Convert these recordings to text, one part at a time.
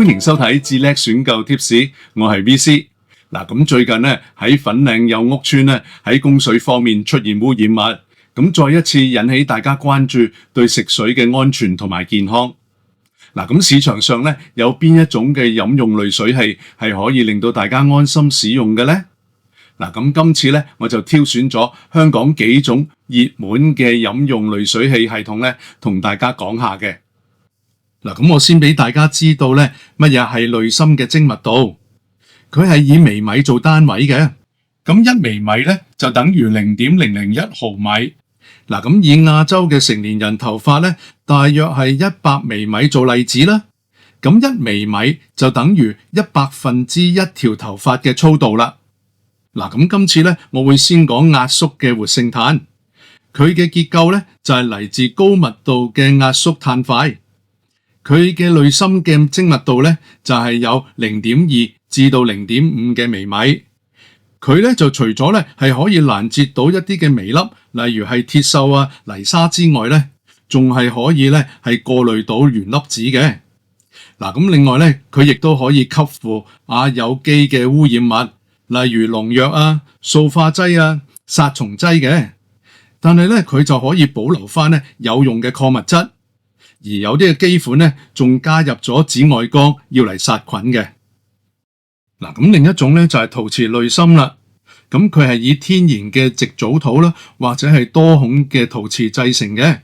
歡迎收睇智叻選購貼士，我係 VC。咁最近咧喺粉嶺有屋邨咧喺供水方面出現污染物，咁再一次引起大家關注對食水嘅安全同埋健康。咁市場上咧有邊一種嘅飲用濾水器係可以令到大家安心使用嘅呢？咁今次咧我就挑選咗香港幾種熱門嘅飲用濾水器系統咧，同大家講下嘅。咁我先俾大家知道咧乜嘢係濾芯嘅精密度，佢係以微米做單位嘅。咁1微米咧就等於0.001毫米。咁以亞洲嘅成年人頭髮咧，大約係100微米做例子啦。咁1微米就等於1/100條頭髮嘅粗度啦。咁今次咧我會先講壓縮嘅活性炭，佢嘅結構咧就係嚟自高密度嘅壓縮炭塊。佢嘅濾芯嘅精密度咧就係有0.2至到0.5嘅微米。佢咧就除咗咧係可以攔截到一啲嘅微粒，例如係鐵鏽啊、泥沙之外咧，仲係可以咧係過濾到原粒子嘅。咁另外咧，佢亦都可以吸附有機嘅污染物，例如農藥啊、塑化劑啊、殺蟲劑嘅。但係咧，佢就可以保留翻咧有用嘅礦物質，而有啲嘅機款咧仲加入咗紫外光要嚟殺菌嘅。咁另一種咧就係陶瓷濾芯啦。咁佢係以天然嘅矽藻土啦，或者係多孔嘅陶瓷製成嘅。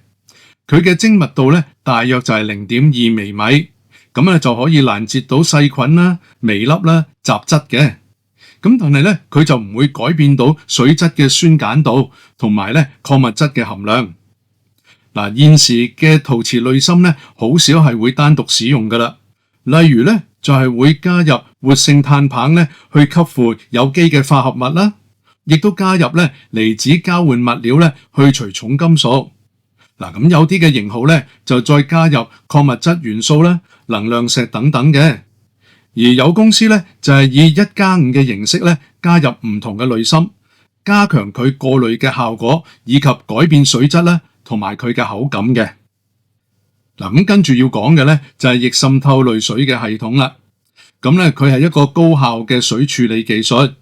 佢嘅精密度咧大約就係0.2微米，咁咧就可以攔截到細菌啦、微粒啦、雜質嘅。咁但係咧佢就唔會改變到水質嘅酸鹼度同埋咧礦物質嘅含量。現時嘅陶瓷濾芯咧好少係會單獨使用噶啦，例如咧就係會加入活性炭棒咧去吸附有機嘅化合物啦，亦都加入咧離子交換物料咧去除重金屬。咁有啲嘅型號咧就再加入礦物質元素啦、能量石等等嘅。而有公司咧就係以1+5嘅形式咧加入唔同嘅濾芯，加強佢過濾嘅效果，以及改變水質啦同埋佢嘅口感嘅。咁跟住要講嘅咧就係逆滲透濾水嘅系統啦。咁咧佢係一個高效嘅水處理技術，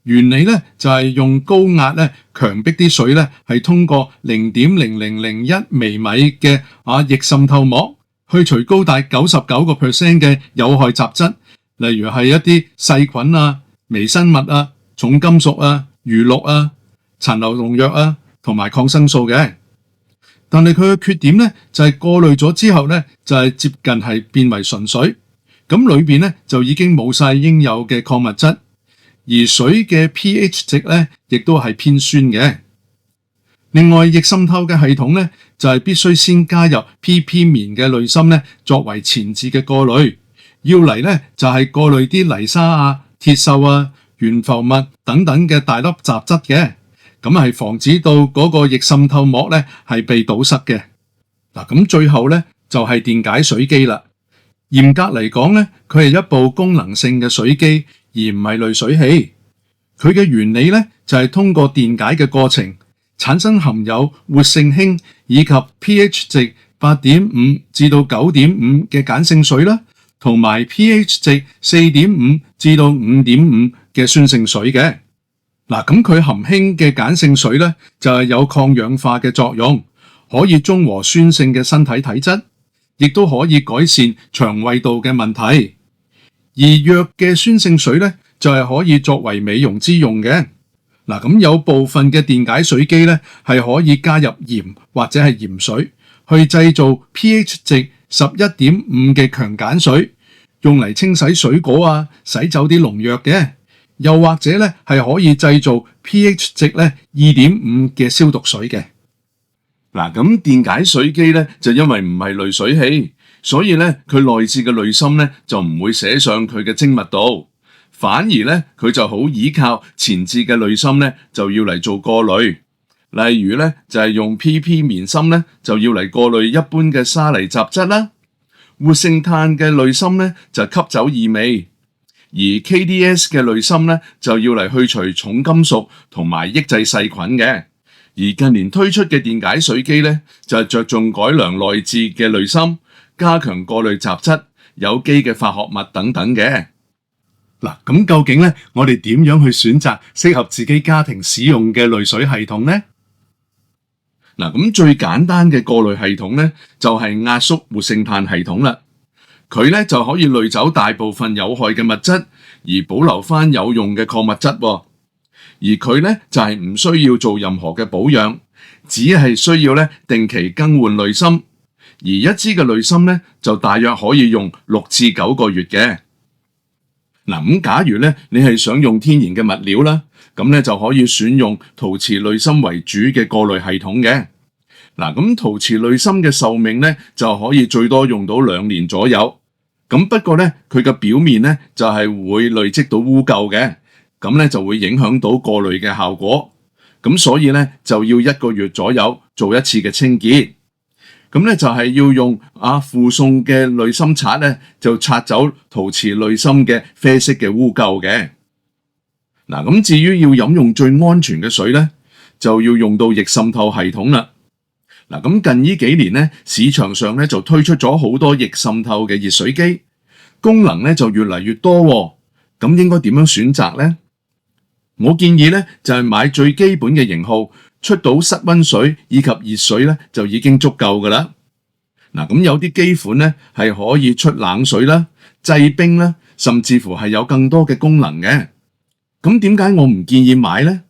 原理咧就係用高壓咧強迫啲水咧係通過0.0001微米嘅逆滲透膜去除高達99% 嘅有害雜質，例如係一啲細菌啊、微生物啊、重金屬啊、餘氯啊、殘留農藥啊同埋抗生素嘅。但係佢嘅缺點咧就係過濾咗之後咧就係接近係變為純水，咁裏邊咧就已經冇晒應有嘅礦物質，而水嘅 pH 值咧亦都係偏酸嘅。另外逆滲透嘅系統咧就係必須先加入 PP 棉嘅濾芯咧作為前置嘅過濾，要嚟咧就係過濾啲泥沙啊、鐵鏽啊、懸浮物等等嘅大粒雜質嘅。咁係防止到嗰個逆滲透膜咧係被堵塞嘅。咁最後咧就係電解水機啦。嚴格嚟講咧，佢係一部功能性嘅水機，而唔係濾水器。佢嘅原理咧就係通過電解嘅過程，產生含有活性氫以及 pH 值8.5至到9.5嘅鹼性水啦，同埋 pH 值4.5至到5.5嘅酸性水嘅。咁佢含氫嘅鹼性水咧就係有抗氧化嘅作用，可以中和酸性嘅身體體質，亦都可以改善腸胃道嘅問題。而弱嘅酸性水咧就係可以作為美容之用嘅。咁有部分嘅電解水機咧係可以加入鹽或者係鹽水去製造 pH 值11.5嘅強鹼水，用嚟清洗水果啊、洗走啲農藥嘅。又或者咧係可以製造 pH 值咧2.5嘅消毒水嘅。咁電解水機咧就因為唔係濾水器，所以咧佢內置嘅濾芯咧就唔會寫上佢嘅精密度，反而咧佢就好依靠前置嘅濾芯咧就要嚟做過濾。例如咧就係用 PP 棉芯咧就要嚟過濾一般嘅沙泥雜質啦，活性炭嘅濾芯咧就吸走異味。而 KDS 嘅濾芯咧就要嚟去除重金屬同埋抑制細菌嘅。而近年推出嘅電解水機咧就係着重改良內置嘅濾芯，加強過濾雜質，有機嘅化學物等等嘅。嗱，咁究竟咧，我哋點樣去選擇適合自己家庭使用嘅濾水系統呢？嗱，咁最簡單嘅過濾系統咧，就係壓縮活性炭系統啦。佢咧就可以濾走大部分有害嘅物質，而保留翻有用嘅礦物質喎。而佢咧就係唔需要做任何嘅保養，只係需要咧定期更換濾芯。而一支嘅濾芯咧就大約可以用6至9個月嘅。嗱，咁假如咧你係想用天然嘅物料啦，咁咧就可以選用陶瓷濾芯為主嘅過濾系統嘅。嗱，咁陶瓷濾芯嘅壽命咧就可以最多用到2年左右。咁不過咧，佢嘅表面咧就係會累積到污垢嘅，咁咧就會影響到過濾嘅效果。咁所以咧就要1個月左右做一次嘅清潔。咁咧就係要用附送嘅濾芯刷咧，就刷走陶瓷濾芯嘅啡色嘅污垢嘅。嗱，咁至於要飲用最安全嘅水咧，就要用到逆滲透系統啦。嗱，咁近呢幾年咧，市場上咧就推出咗好多逆滲透嘅熱水機，功能咧就越嚟越多喎。咁應該點樣選擇呢？我建議咧就係買最基本嘅型號，出到室溫水以及熱水咧就已經足夠噶啦。嗱，咁有啲機款咧係可以出冷水啦、製冰啦，甚至乎係有更多嘅功能嘅。咁點解我唔建議買呢？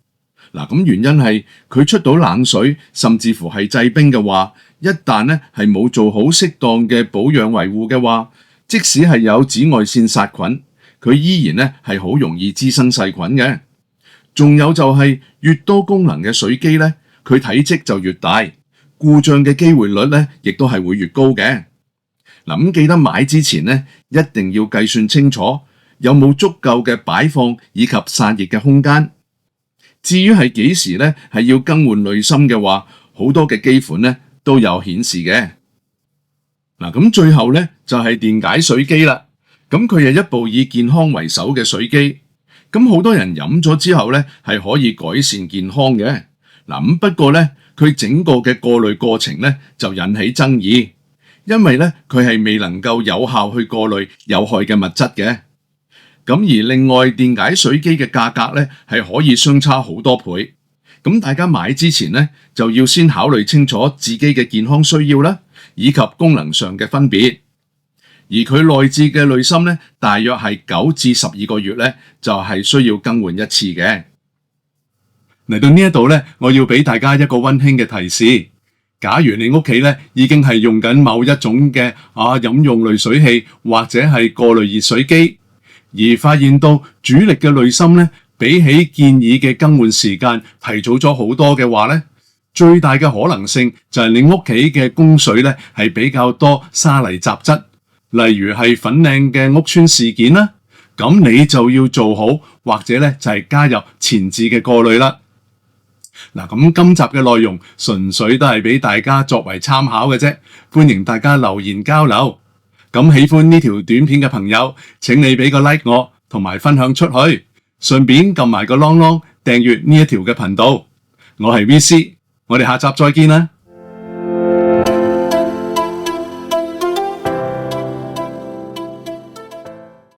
嗱，咁原因係佢出到冷水，甚至乎係製冰嘅話，一旦咧係冇做好適當嘅保養維護嘅話，即使係有紫外線殺菌，佢依然咧係好容易滋生細菌嘅。仲有就係越多功能嘅水機咧，佢體積就越大，故障嘅機會率咧亦都係會越高嘅。嗱，咁記得買之前咧，一定要計算清楚有冇足夠嘅擺放以及散熱嘅空間。至於係幾時咧係要更換濾芯嘅話，好多嘅機款咧都有顯示嘅。嗱，咁最後咧就係電解水機啦。咁佢係一部以健康為首嘅水機。咁好多人飲咗之後咧係可以改善健康嘅。嗱，咁不過咧佢整個嘅過濾過程咧就引起爭議，因為咧佢係未能夠有效去過濾有害嘅物質嘅。咁而另外電解水機嘅價格咧係可以相差好多倍。咁大家買之前咧就要先考慮清楚自己嘅健康需要啦，以及功能上嘅分別。而佢內置嘅濾芯咧，大約係9至12個月咧就係需要更換一次嘅。嚟到呢一度咧，我要俾大家一個溫馨嘅提示。假如你屋企咧已經係用緊某一種嘅飲用濾水器或者係過濾熱水機，而發現到主力嘅濾芯咧比起建議嘅更換時間提早咗好多嘅話咧，最大嘅可能性就係你屋企嘅供水咧係比較多沙泥雜質，例如係粉嶺嘅屋邨事件啦，咁你就要做好或者咧就係加入前置嘅過濾啦。嗱，咁今集嘅內容純粹都係俾大家作為參考嘅啫，歡迎大家留言交流。咁喜歡呢條短片嘅朋友，請你俾個 like 我，同埋分享出去，順便撳埋個啷啷訂閱呢一條嘅頻道。我係 VC，我哋下集再見啦。